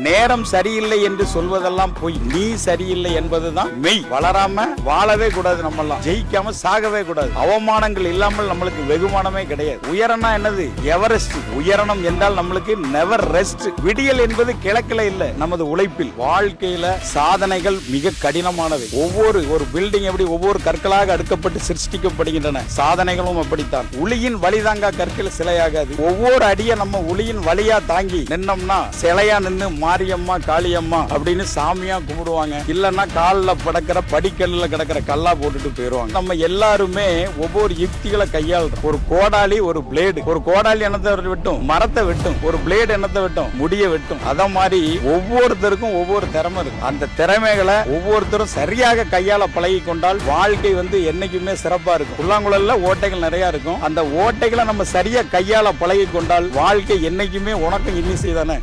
நேரம் சரியில்லை என்று சொல்வதெல்லாம் பொய். நீ சரியில்லை என்பதுதான் மெய். வளராம வாழவே கூடாது. நம்ம எல்லாம் ஜெயிக்காம சாகவே கூடாது. அவமானங்கள் இல்லாமல் நம்மளுக்கு வெகுமானமே கிடையாது. உயரம்னா என்னது? எவரெஸ்ட். உயரணம் என்றால் நம்மளுக்கு நெவர் ரெஸ்ட். விடியல் என்பது கிழக்கில இல்ல, நமது உழைப்பில். வாழ்க்கையில சாதனைகள் மிக கடினமானவை. ஒரு பில்டிங் எப்படி ஒவ்வொரு கற்களாக அடுக்கப்பட்டு சிருஷ்டிக்கப்படுகின்றன, சாதனைகளும் அப்படித்தான். உளியின் வலிதாங்கா கற்கள் சிலையாகாது. ஒவ்வொரு அடியை நம்ம உளியின் வலியா தாங்கி நின்னோம்னா சிலையா நின்னு மாரியம்மா காளியம்மா அப்படின்னு சாமியா கும்பிடுவாங்க. இல்லன்னா காலில் படக்கிற படிக்கல்ல கிடக்கிற கல்லா போட்டுட்டு போயிருவாங்க. நம்ம எல்லாருமே ஒவ்வொரு யுக்திகளை கையாளுறோம். ஒரு கோடாலி, ஒரு பிளேடு. ஒரு கோடாலி என்னத்தை வெட்டும்? மரத்தை வெட்டும். ஒரு பிளேடு என்னத்தை வெட்டும்? முடிய வெட்டும். அத மாதிரி ஒவ்வொருத்தருக்கும் ஒவ்வொரு திறமை இருக்கு. அந்த திறமைகளை ஒவ்வொருத்தரும் சரியாக கையாள பழகி கொண்டால் வாழ்க்கை என்னைக்குமே சிறப்பா இருக்கும். புல்லாங்குழல்ல ஓட்டைகள் நிறைய இருக்கும். அந்த ஓட்டைகளை நம்ம சரியா கையாள பழகி கொண்டால் வாழ்க்கை என்னைக்குமே உனக்கும் இன்னிசை தானே.